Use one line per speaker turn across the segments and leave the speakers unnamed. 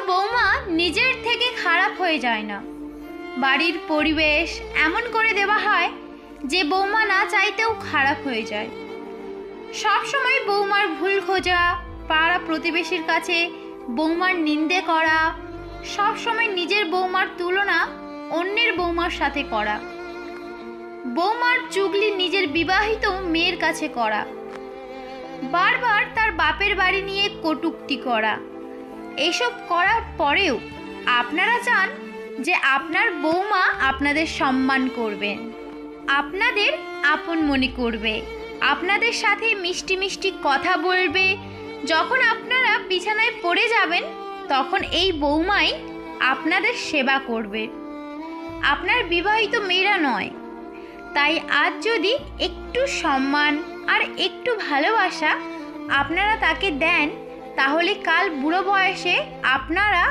বৌমা নিজের থেকে খারাপ হয়ে যায় না। বাড়ির পরিবেশ এমন করে দেওয়া হয় যে বৌমা না চাইতেও খারাপ হয়ে যায়। সব সময় বৌমার ভুল খোঁজা, পাড়া প্রতিবেশীর কাছে বৌমার নিন্দে করা, সব সময় নিজের বৌমার তুলনা অন্যের বৌমার সাথে করা, বৌমার চুগলি নিজের বিবাহিত মেয়ের কাছে করা, বারবার তার বাপের বাড়ি নিয়ে কটূক্তি করা, এসব করার পরেও আপনারা চান যে আপনার বৌমা আপনাদের সম্মান করবেন, আপনাদের আপন মনে করবে, আপনাদের সাথে মিষ্টি মিষ্টি কথা বলবে। যখন আপনারা বিছানায় পড়ে যাবেন তখন এই বৌমাই আপনাদের সেবা করবে, আপনার বিবাহিত মেয়েরা নয়। তাই আজ যদি একটু সম্মান আর একটু ভালোবাসা আপনারা তাকে দেন, তাহলে কাল বুড়ো বয়সে আপনারা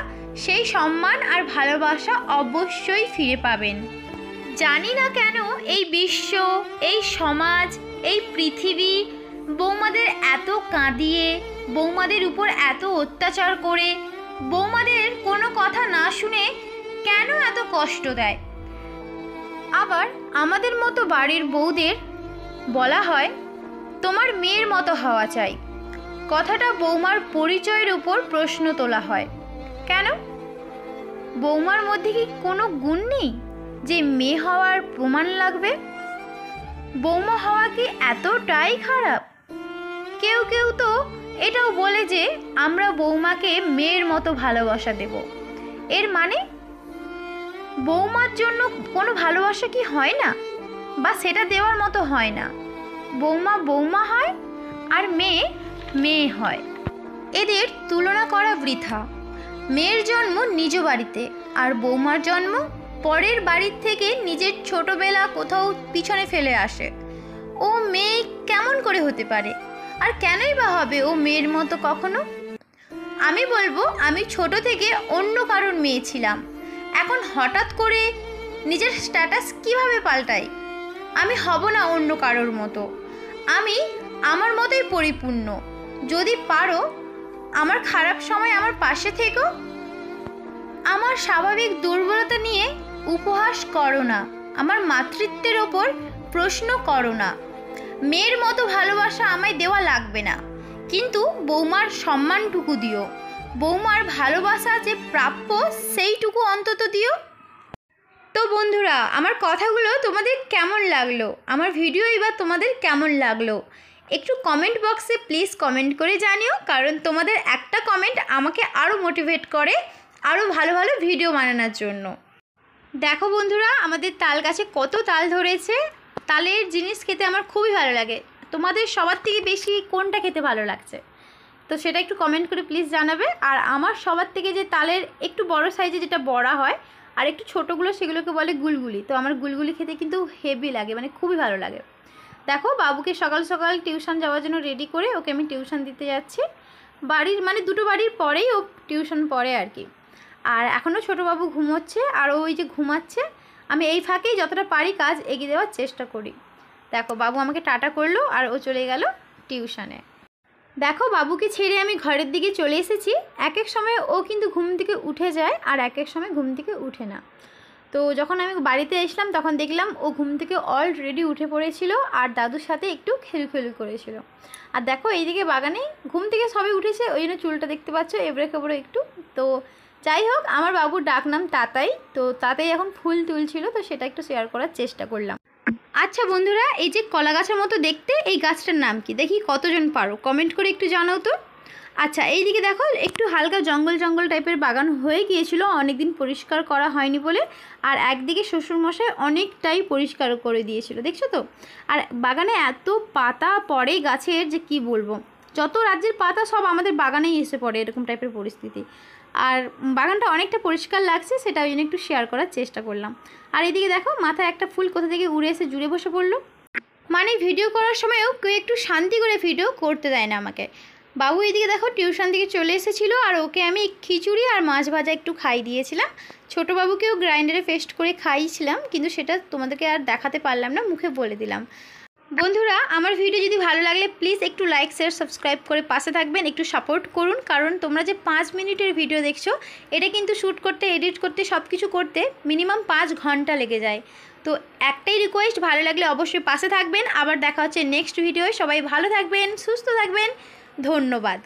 সেই সম্মান আর ভালোবাসা অবশ্যই ফিরে পাবেন। জানি না কেন এই বিশ্ব, এই সমাজ, এই পৃথিবী বৌমাদের এত কাঁদিয়ে, বৌমাদের উপর এত অত্যাচার করে, বৌমাদের কোনো কথা না শুনে কেন এত কষ্ট দেয়। আবার আমাদের মতো বাড়ির বউদের বলা হয় তোমার মেয়ের মতো হওয়া চাই। কথাটা বৌমার পরিচয়ের উপর প্রশ্ন তোলা হয়। কেন? বৌমার মধ্যে কি কোনো গুণ নেই যে মেয়ে হওয়ার প্রমাণ লাগবে? বৌমা হওয়া কি এতটাই খারাপ? কেউ কেউ তো এটাও বলে যে আমরা বৌমাকে মেয়ের মতো ভালোবাসা দেব। এর মানে বৌমার জন্য কোনো ভালোবাসা কি হয় না, বা সেটা দেওয়ার মতো হয় না। বৌমা বৌমা হয় আর মেয়ে মেয়ে হয়। এদের তুলনা করা বৃথা। মেয়ের জন্ম নিজ বাড়িতে আর বৌমার জন্ম পরের বাড়ির থেকে নিজের ছোটবেলা কোথাও পিছনে ফেলে আসে। ও মেয়ে কেমন করে হতে পারে? আর কেনই বা হবে ও মেয়ের মতো কখনো? আমি বলবো আমি ছোট থেকে অন্য কারোর মেয়ে ছিলাম, এখন হঠাৎ করে নিজের স্ট্যাটাস কিভাবে পাল্টাই? আমি হব না অন্য কারোর মতো, আমি আমার মতোই পরিপূর্ণ। যদি পারো আমার খারাপ সময় আমার পাশে থেকো। আমার স্বাভাবিক দুর্বলতা নিয়ে উপহাস করো না, আমার মাতৃত্বের ওপর প্রশ্ন করো না। মেয়ের মতো ভালোবাসা আমায় দেওয়া লাগবে না, কিন্তু বৌমার সম্মানটুকু দিও, বৌমার ভালোবাসা যে প্রাপ্য সেইটুকু অন্তত দিও। তো বন্ধুরা, আমার কথাগুলো তোমাদের কেমন লাগলো? আমার ভিডিও এবার তোমাদের কেমন লাগলো? একটু কমেন্ট বক্সে প্লিজ কমেন্ট করে জানিও, কারণ তোমাদের একটা কমেন্ট আমাকে আরও মোটিভেট করে আরও ভালো ভালো ভিডিও বানানোর জন্য। দেখো বন্ধুরা, আমাদের তাল গাছে কত তাল ধরেছে। তালের জিনিস খেতে আমার খুবই ভালো লাগে। তোমাদের সবার থেকে বেশি কোনটা খেতে ভালো লাগছে তো সেটা একটু কমেন্ট করে প্লিজ জানাবে। আর আমার সবার থেকে যে তালের একটু বড় সাইজে যেটা বড়া হয় আর একটু ছোটোগুলো সেগুলোকে বলে গুলগুলি। তো আমার গুলগুলি খেতে কিন্তু হেভি লাগে, মানে খুবই ভালো লাগে। দেখো বাবুকে সকাল সকাল টিউশন যাওয়ার জন্য রেডি করে ওকে আমি টিউশন দিতে যাচ্ছি। বাড়ির মানে দুটো বাড়ির পরেই ও টিউশন পড়ে আর কি। আর এখনও ছোটো বাবু ঘুমোচ্ছে আর ওই যে ঘুমাচ্ছে, আমি এই ফাঁকেই যতটা পারি কাজ এগিয়ে দেওয়ার চেষ্টা করি। দেখো বাবু আমাকে টাটা করলো আর ও চলে গেল টিউশনে। দেখো বাবুকে ছেড়ে আমি ঘরের দিকে চলে এসেছি। এক এক সময় ও কিন্তু ঘুম থেকে উঠে যায় আর এক এক সময় ঘুম থেকে উঠে না। তো যখন আমি বাড়িতে আসলাম তখন দেখলাম ও ঘুম থেকে অলরেডি উঠে পড়েছিল আর দাদুর সাথে একটু খেলু করেছিল। আর দেখো এইদিকে বাগানে ঘুম থেকে সবাই উঠেছে, ওই জন্য চুলটা দেখতে পাচ্ছ এবড়ে খেবড়ে একটু। তো যাই হোক, আমার বাবুর ডাক নাম তাতাই। তো তাতাই এখন ফুল তুলছিল, তো সেটা একটু শেয়ার করার চেষ্টা করলাম। আচ্ছা বন্ধুরা, এই যে কলা গাছের মতো দেখতে এই গাছটার নাম কি দেখি কতজন পারো কমেন্ট করে একটু জানাও তো। আচ্ছা এইদিকে দেখো একটু হালকা জঙ্গল টাইপের বাগান হয়ে গিয়েছিল অনেকদিন পরিষ্কার করা হয়নি বলে। আর একদিকে শ্বশুরমশাই অনেকটাই পরিষ্কার করে দিয়েছিল, দেখছো তো। আর বাগানে এত পাতা পড়ে গাছের যে কি বলবো, যত রাজ্যের পাতা সব আমাদের বাগানেই এসে পড়ে, এরকম টাইপের পরিস্থিতি। আর বাগানটা অনেকটা পরিষ্কার লাগছে, সেটা ওই জন্য একটু শেয়ার করার চেষ্টা করলাম। আর এদিকে দেখো মাথায় একটা ফুল কোথা থেকে উড়ে এসে জুড়ে বসে পড়লো। মানে ভিডিও করার সময়ও কেউ একটু শান্তি করে ভিডিও করতে দেয় না আমাকে। বাবু এদিকে দেখো টিউশন থেকে চলে এসেছিলো আর ওকে আমি খিচুড়ি আর মাছ ভাজা একটু খাই দিয়েছিলাম। ছোটো বাবুকেও গ্রাইন্ডারে পেস্ট করে খাইয়েছিলাম, কিন্তু সেটা তোমাদেরকে আর দেখাতে পারলাম না, মুখে বলে দিলাম। বন্ধুরা, আমার ভিডিও যদি ভালো লাগলে প্লিজ একটু লাইক শেয়ার সাবস্ক্রাইব করে পাশে থাকবেন, একটু সাপোর্ট করুন। কারণ তোমরা যে 5 মিনিটের ভিডিও দেখছো, এটা কিন্তু শ্যুট করতে, এডিট করতে, সব কিছু করতে মিনিমাম 5 ঘন্টা লেগে যায়। তো একটাই রিকোয়েস্ট, ভালো লাগলে অবশ্যই পাশে থাকবেন। আবার দেখা হচ্ছে নেক্সট ভিডিওয়। সবাই ভালো থাকবেন, সুস্থ থাকবেন। ধন্যবাদ।